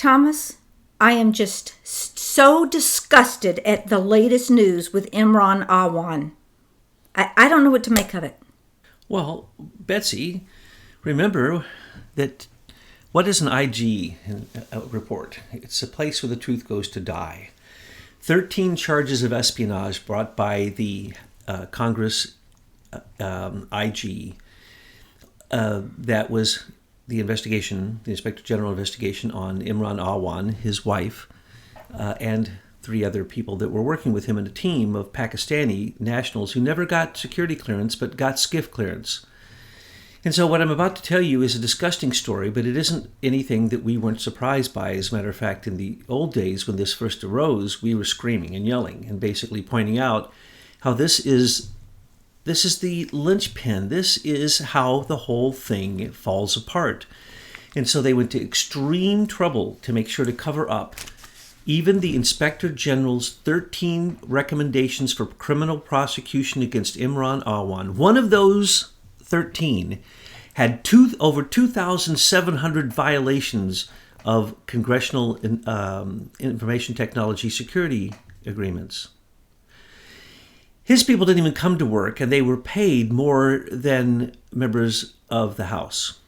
Thomas, I am just so disgusted at the latest news with Imran Awan. I don't know what to make of it. Well, Betsy, remember that what is an IG report? It's a place where the truth goes to die. 13 charges of espionage brought by the Congress IG. That was the investigation, the Inspector General investigation on Imran Awan, his wife, and 3 other people that were working with him in a team of Pakistani nationals who never got security clearance but got SCIF clearance. And so what I'm about to tell you is a disgusting story, but it isn't anything that we weren't surprised by. As a matter of fact, in the old days when this first arose, we were screaming and yelling and basically pointing out how this is the linchpin. This is how the whole thing falls apart. And so they went to extreme trouble to make sure to cover up even the Inspector General's 13 recommendations for criminal prosecution against Imran Awan. One of those 13 had over 2,700 violations of congressional information technology security agreements. His people didn't even come to work, and they were paid more than members of the House.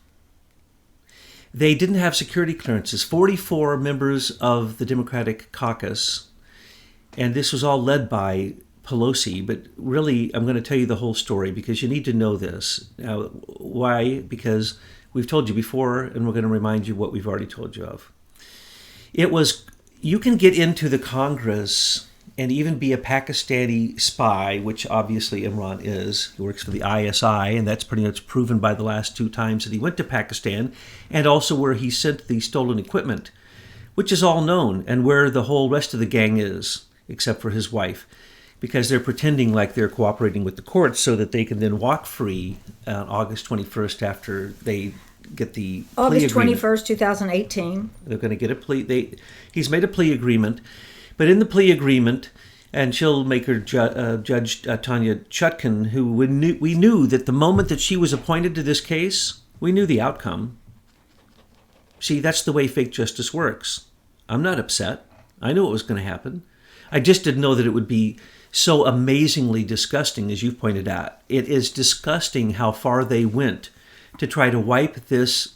They didn't have security clearances. 44 members of the Democratic caucus, and this was all led by Pelosi, but really I'm going to tell you the whole story because you need to know this. Now, why? Because we've told you before, and we're going to remind you what we've already told you of. You can get into the Congress and even be a Pakistani spy, which obviously Imran is. He works for the ISI, and that's pretty much proven by the last 2 times that he went to Pakistan, and also where he sent the stolen equipment, which is all known, and where the whole rest of the gang is, except for his wife, because they're pretending like they're cooperating with the courts so that they can then walk free on August 21st after they get the plea agreement. August 21st, 2018. They're going to get a plea. He's made a plea agreement. But in the plea agreement, and she'll make her Judge Tonya Chutkin, who we knew that the moment that she was appointed to this case, we knew the outcome. See, that's the way fake justice works. I'm not upset. I knew what was going to happen. I just didn't know that it would be so amazingly disgusting, as you've pointed out. It is disgusting how far they went to try to wipe this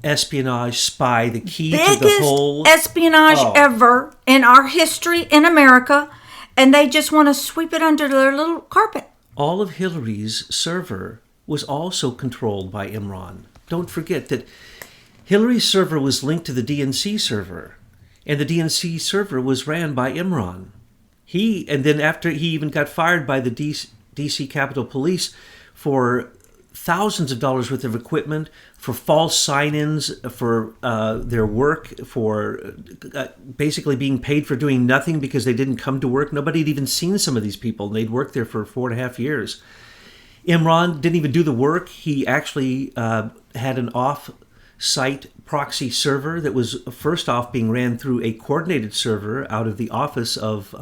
espionage spy, the key to the whole espionage ever in our history in America, and they just want to sweep it under their little carpet. All of Hillary's server was also controlled by Imran. Don't forget that Hillary's server was linked to the DNC server, and the DNC server was ran by Imran. And then after he even got fired by the DC Capitol Police for thousands of dollars worth of equipment, for false sign-ins, for their work, for basically being paid for doing nothing because they didn't come to work. Nobody had even seen some of these people, and they'd worked there for 4.5 years. Imran didn't even do the work. He actually had an off-site proxy server that was first off being ran through a coordinated server out of the office of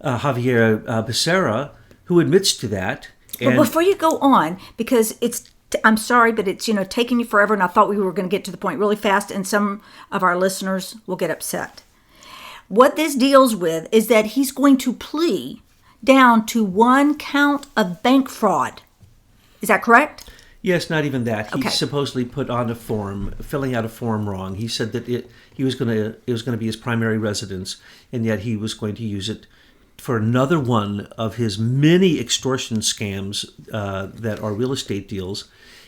Javier Becerra, who admits to that. But before you go on, because I'm sorry, but it's, taking you forever, and I thought we were going to get to the point really fast, and some of our listeners will get upset. What this deals with is that he's going to plea down to 1 count of bank fraud. Is that correct? Yes, not even that. He Okay. supposedly put on a form, filling out a form wrong. He said that it was going to be his primary residence, and yet he was going to use it for another one of his many extortion scams that are real estate deals,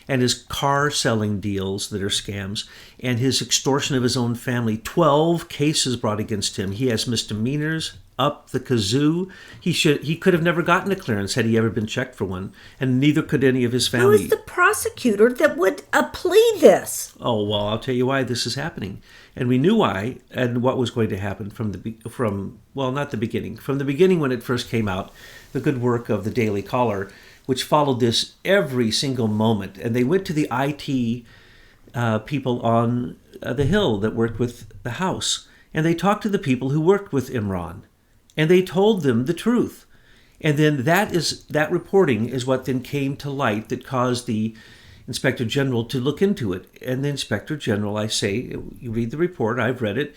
and his car selling deals that are scams, and his extortion of his own family. 12 cases brought against him. He has misdemeanors up the kazoo. He could have never gotten a clearance had he ever been checked for one, and neither could any of his family. Who is the prosecutor that would plea this? Oh, well, I'll tell you why this is happening. And we knew why and what was going to happen from the beginning when it first came out, the good work of the Daily Caller, which followed this every single moment. And they went to the IT people on the Hill that worked with the House, and they talked to the people who worked with Imran, and they told them the truth. And then that reporting is what then came to light that caused the Inspector General to look into it. And the Inspector General, I say, you read the report, I've read it.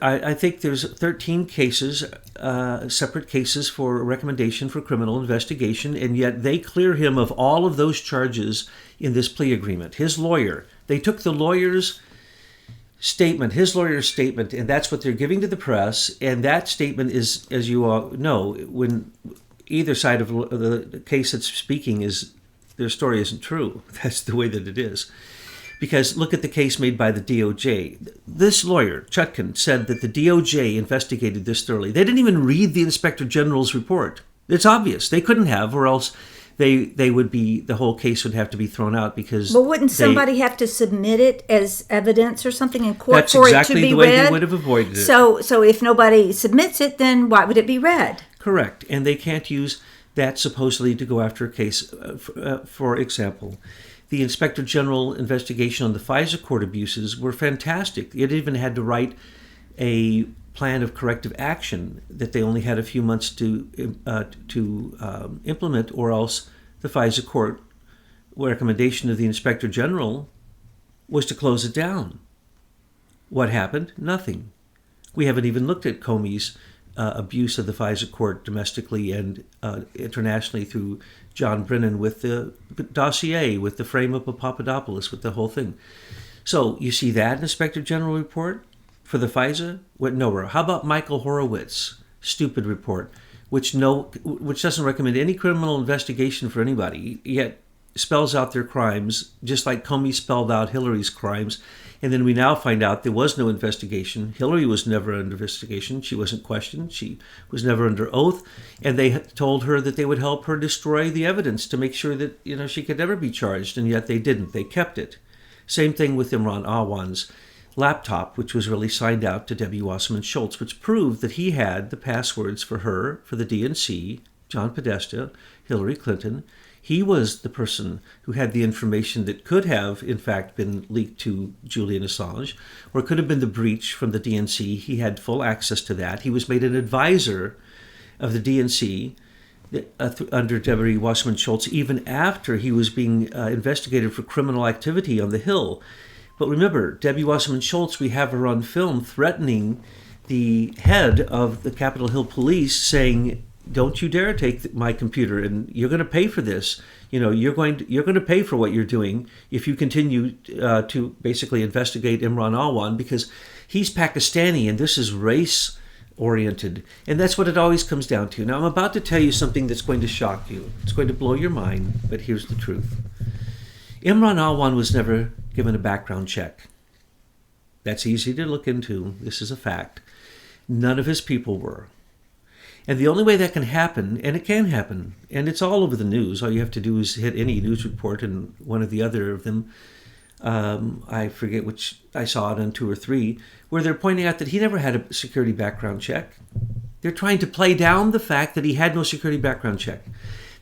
I think there's 13 cases, separate cases for recommendation for criminal investigation, and yet they clear him of all of those charges in this plea agreement. His lawyer, they took the lawyer's statement, and that's what they're giving to the press, and that statement is, as you all know, when either side of the case that's speaking is, their story isn't true. That's the way that it is. Because look at the case made by the DOJ. This lawyer, Chutkin, said that the DOJ investigated this thoroughly. They didn't even read the Inspector General's report. It's obvious. They couldn't have, or else they would be, the whole case would have to be thrown out because... But wouldn't somebody have to submit it as evidence or something in court that's for exactly it to be the way read? They would have avoided it. So if nobody submits it, then why would it be read? Correct. And they can't use that supposedly to go after a case. For example, the Inspector General investigation on the FISA court abuses were fantastic. It even had to write a plan of corrective action that they only had a few months to implement, or else the FISA court recommendation of the Inspector General was to close it down. What happened? Nothing. We haven't even looked at Comey's abuse of the FISA court domestically and internationally through John Brennan with the dossier, with the frame-up of Papadopoulos, with the whole thing. So you see that Inspector General report for the FISA went nowhere. How about Michael Horowitz, stupid report, which doesn't recommend any criminal investigation for anybody, yet spells out their crimes, just like Comey spelled out Hillary's crimes. And then we now find out there was no investigation. Hillary was never under investigation. She wasn't questioned. She was never under oath. And they told her that they would help her destroy the evidence to make sure that, she could never be charged. And yet they didn't. They kept it. Same thing with Imran Awan's laptop, which was really signed out to Debbie Wasserman Schultz, which proved that he had the passwords for her, for the DNC, John Podesta, Hillary Clinton. He was the person who had the information that could have, in fact, been leaked to Julian Assange, or it could have been the breach from the DNC. He had full access to that. He was made an advisor of the DNC under Debbie Wasserman Schultz, even after he was being investigated for criminal activity on the Hill. But remember, Debbie Wasserman Schultz, we have her on film threatening the head of the Capitol Hill Police, saying, "Don't you dare take my computer, and you're going to pay for this. You're going to pay for what you're doing if you continue to basically investigate Imran Awan, because he's Pakistani and this is race oriented." And that's what it always comes down to. Now, I'm about to tell you something that's going to shock you. It's going to blow your mind, but here's the truth. Imran Awan was never given a background check. That's easy to look into. This is a fact. None of his people were. And the only way that can happen, and it can happen, and it's all over the news. All you have to do is hit any news report, and one of the other of them, I forget which, I saw it on 2 or 3, where they're pointing out that he never had a security background check. They're trying to play down the fact that he had no security background check.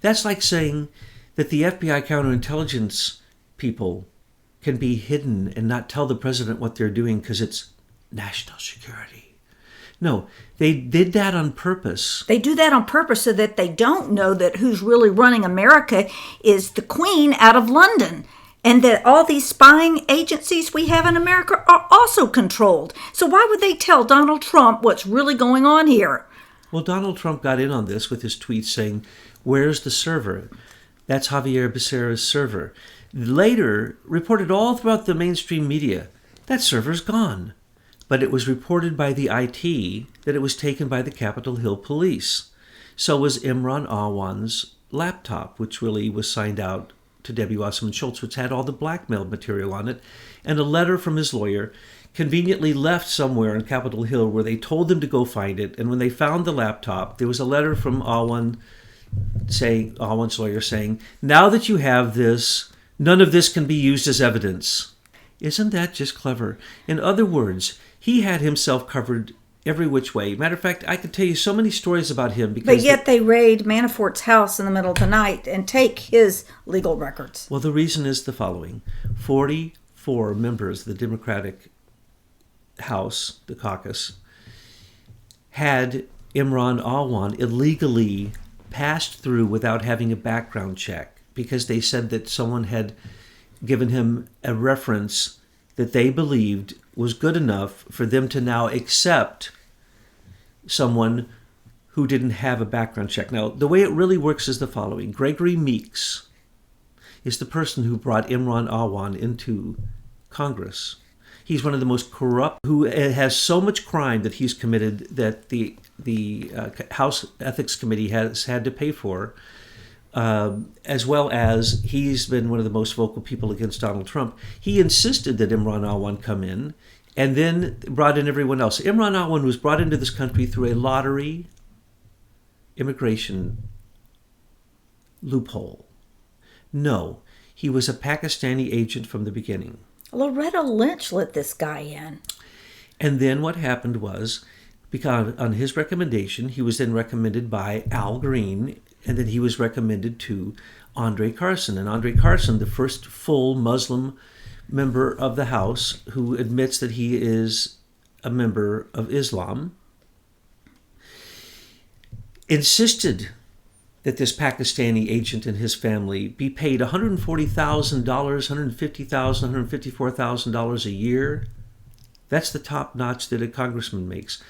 That's like saying that the FBI counterintelligence people can be hidden and not tell the president what they're doing because it's national security. No, they did that on purpose. They do that on purpose so that they don't know that who's really running America is the Queen out of London, and that all these spying agencies we have in America are also controlled. So why would they tell Donald Trump what's really going on here? Well, Donald Trump got in on this with his tweets saying, "Where's the server?" That's Javier Becerra's server. Later, reported all throughout the mainstream media, that server's gone. But it was reported by the IT that it was taken by the Capitol Hill Police. So was Imran Awan's laptop, which really was signed out to Debbie Wasserman Schultz, which had all the blackmail material on it, and a letter from his lawyer conveniently left somewhere on Capitol Hill where they told them to go find it. And when they found the laptop, there was a letter from Awan's lawyer saying, "Now that you have this, none of this can be used as evidence." Isn't that just clever? In other words, he had himself covered every which way. Matter of fact, I could tell you so many stories about him. But yet they raid Manafort's house in the middle of the night and take his legal records. Well, the reason is the following. 44 members of the Democratic House, the caucus, had Imran Awan illegally passed through without having a background check because they said that someone had given him a reference that they believed was good enough for them to now accept someone who didn't have a background check. Now, the way it really works is the following. Gregory Meeks is the person who brought Imran Awan into Congress. He's one of the most corrupt, who has so much crime that he's committed that the House Ethics Committee has had to pay for, as well as he's been one of the most vocal people against Donald Trump. He insisted that Imran Awan come in and then brought in everyone else. Imran Awan was brought into this country through a lottery immigration loophole. No, he was a Pakistani agent from the beginning. Loretta Lynch let this guy in. And then what happened was, because on his recommendation, he was then recommended by Al Green, and then he was recommended to Andre Carson. And Andre Carson, the first full Muslim member of the House who admits that he is a member of Islam, insisted that this Pakistani agent and his family be paid $140,000, $150,000, $154,000 a year. That's the top notch that a congressman makes,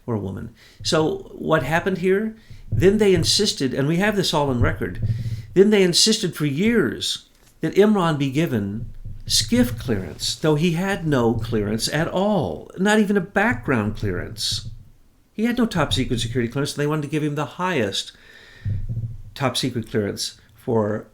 or a woman. So what happened here? Then they insisted, and we have this all on record, then they insisted for years that Imran be given SCIF clearance, though he had no clearance at all, not even a background clearance. He had no top secret security clearance, and they wanted to give him the highest top secret clearance for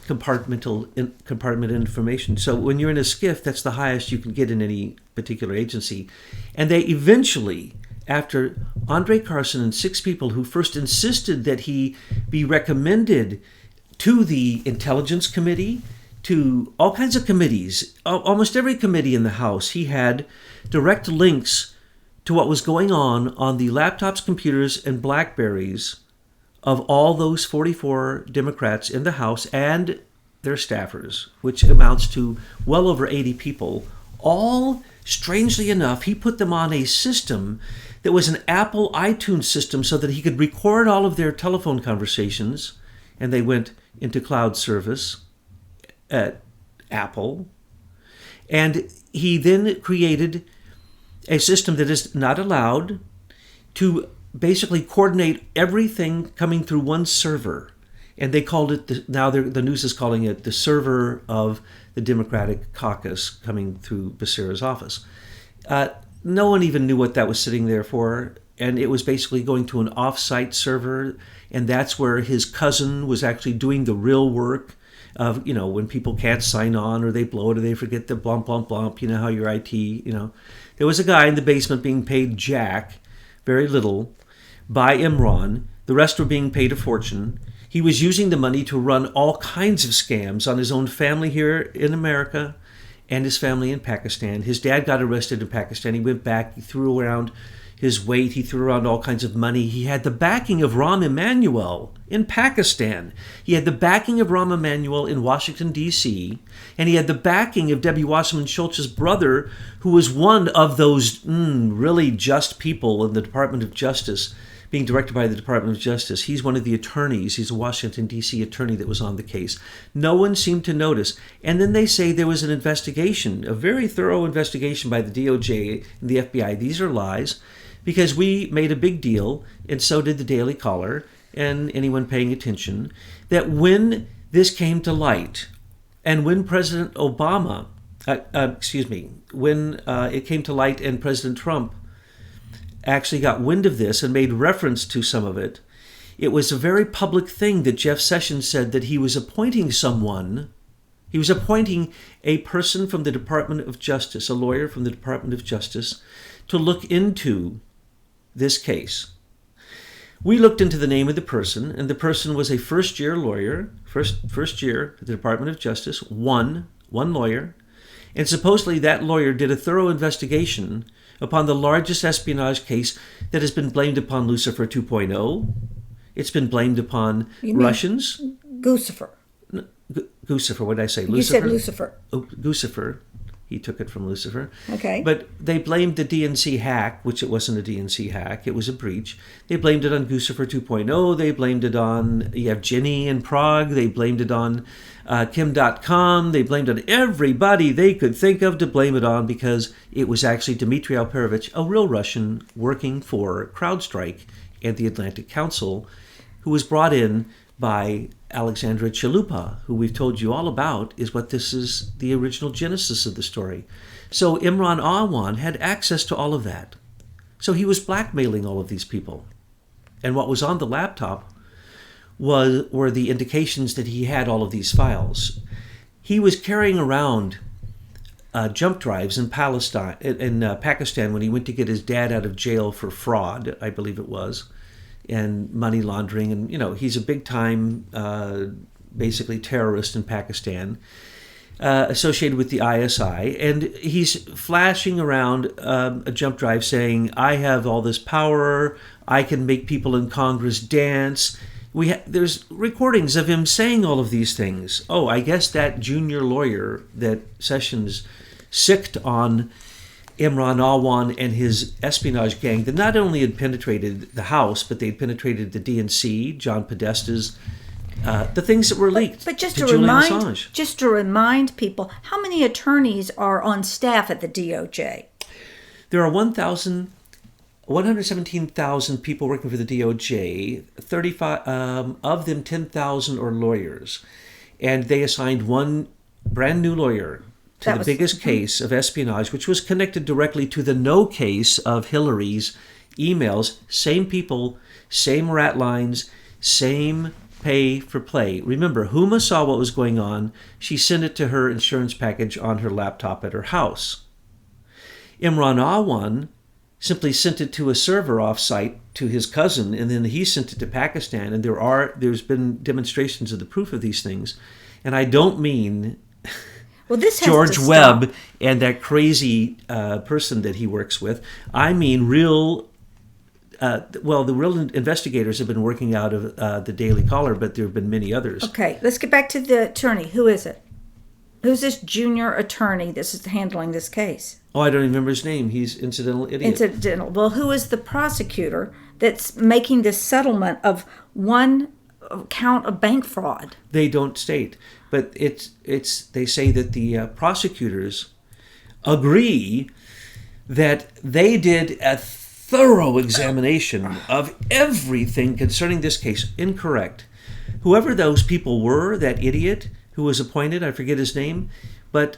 compartment information. So when you're in a SCIF, that's the highest you can get in any particular agency. And they eventually, after Andre Carson and 6 people who first insisted that he be recommended to the Intelligence Committee, to all kinds of committees, almost every committee in the House, he had direct links to what was going on the laptops, computers, and Blackberries of all those 44 Democrats in the House and their staffers, which amounts to well over 80 people. All, strangely enough, he put them on a system that was an Apple iTunes system so that he could record all of their telephone conversations, and they went into cloud service at Apple. And he then created a system that is not allowed to basically coordinate everything coming through one server. And they called it, now the news is calling it the server of the Democratic caucus coming through Becerra's office. No one even knew what that was sitting there for. And it was basically going to an off-site server. And that's where his cousin was actually doing the real work of, when people can't sign on or they blow it or they forget the blump, blump, blump, how your IT, There was a guy in the basement being paid jack, very little, by Imran. The rest were being paid a fortune. He was using the money to run all kinds of scams on his own family here in America and his family in Pakistan. His dad got arrested in Pakistan. He went back. He threw around his weight. He threw around all kinds of money. He had the backing of Rahm Emanuel in Pakistan. He had the backing of Rahm Emanuel in Washington, D.C., and he had the backing of Debbie Wasserman Schultz's brother, who was one of those really just people in the Department of Justice, being directed by the Department of Justice. He's one of the attorneys. He's a Washington, D.C. attorney that was on the case. No one seemed to notice. And then they say there was an investigation, a very thorough investigation by the DOJ and the FBI. These are lies, because we made a big deal, and so did the Daily Caller and anyone paying attention, that when this came to light, and when President Obama, when it came to light and President Trump actually got wind of this and made reference to some of it, it was a very public thing that Jeff Sessions said that he was appointing someone. He was appointing a person from the Department of Justice, a lawyer from the Department of Justice, to look into this case. We looked into the name of the person, and the person was a first-year lawyer, first year at the Department of Justice, one lawyer, and supposedly that lawyer did a thorough investigation upon the largest espionage case that has been blamed upon Lucifer 2.0. It's been blamed upon Russians. Guccifer. Guccifer, what did I say? Lucifer? You said Lucifer. Oh, Guccifer. He took it from Lucifer. Okay. But they blamed the DNC hack, which it wasn't a DNC hack. It was a breach. They blamed it on Guccifer 2.0. They blamed it on Yevgeny in Prague. They blamed it on Kim.com. They blamed it on everybody they could think of to blame it on, because it was actually Dmitry Alperovich, a real Russian working for CrowdStrike and the Atlantic Council, who was brought in by Alexandra Chalupa, who we've told you all about, is what this is the original genesis of the story. So Imran Awan had access to all of that. So he was blackmailing all of these people. And what was on the laptop were the indications that he had all of these files. He was carrying around jump drives in Pakistan when he went to get his dad out of jail for fraud, I believe it was, and money laundering. And, he's a big-time, basically terrorist in Pakistan, associated with the ISI. And he's flashing around a jump drive saying, I have all this power, I can make people in Congress dance. There's recordings of him saying all of these things. Oh, I guess that junior lawyer that Sessions sicked on Imran Awan and his espionage gang that not only had penetrated the House, but they'd penetrated the DNC, John Podesta's, the things that were leaked. But just to to Julian remind, Assange. just to remind people, how many attorneys are on staff at the DOJ? There are 117,000 people working for the DOJ. 35 of them, 10,000 are lawyers, and they assigned one brand new lawyer to the biggest case of espionage, which was connected directly to the no case of Hillary's emails. Same people, same rat lines, same pay for play. Remember, Huma saw what was going on. She sent it to her insurance package on her laptop at her house. Imran Awan simply sent it to a server off-site to his cousin, and then he sent it to Pakistan. And there's been demonstrations of the proof of these things. And I don't mean this has George to Webb stop. and that crazy person that he works with. I mean the real investigators have been working out of the Daily Caller, but there have been many others. Okay, let's get back to the attorney. Who is it? Who's this junior attorney that is handling this case? Oh, I don't even remember his name. He's incidental idiot. Incidental. Well, who is the prosecutor that's making this settlement of one count of bank fraud? They don't state, but they say that the prosecutors agree that they did a thorough examination of everything concerning this case. Incorrect. Whoever those people were, that idiot who was appointed, I forget his name, but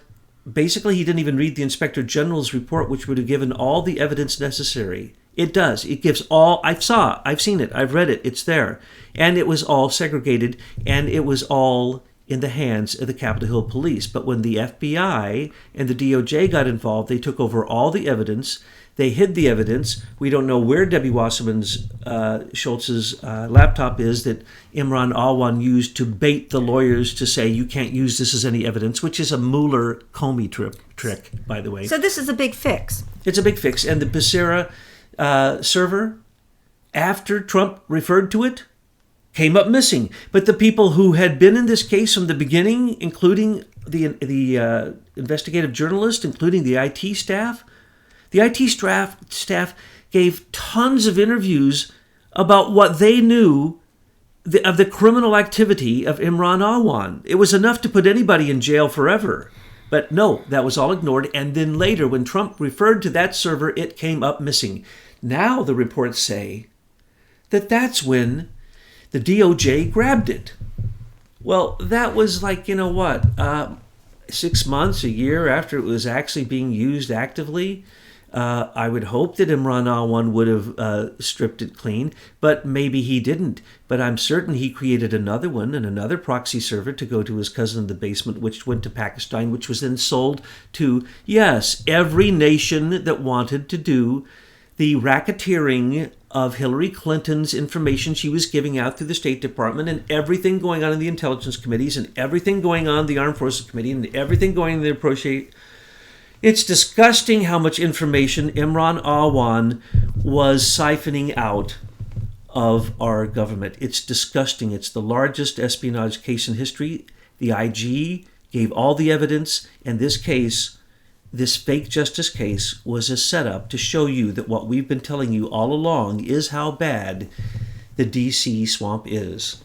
basically he didn't even read the Inspector General's report, which would have given all the evidence necessary. It does. It gives all. I've seen it. I've read it. It's there. And it was all segregated, and it was all in the hands of the Capitol Hill Police. But when the FBI and the DOJ got involved, they took over all the evidence. They hid the evidence. We don't know where Debbie Wasserman's Schultz's laptop is that Imran Awan used to bait the lawyers to say you can't use this as any evidence, which is a Mueller-Comey trick, by the way. So this is a big fix. It's a big fix. And the Becerra server, after Trump referred to it, came up missing. But the people who had been in this case from the beginning, including the investigative journalist, including the IT staff, the IT staff gave tons of interviews about what they knew of the criminal activity of Imran Awan. It was enough to put anybody in jail forever. But no, that was all ignored. And then later, when Trump referred to that server, it came up missing. Now the reports say that that's when the DOJ grabbed it. Well, that was 6 months, a year after it was actually being used actively. I would hope that Imran Awan would have stripped it clean, but maybe he didn't. But I'm certain he created another one and another proxy server to go to his cousin in the basement, which went to Pakistan, which was then sold to, yes, every nation that wanted to do the racketeering of Hillary Clinton's information she was giving out through the State Department, and everything going on in the intelligence committees, and everything going on in the Armed Forces Committee, and everything going in the Prosecutor. It's disgusting how much information Imran Awan was siphoning out of our government. It's disgusting. It's the largest espionage case in history. The IG gave all the evidence, and this case this fake justice case was a setup to show you that what we've been telling you all along is how bad the D.C. swamp is.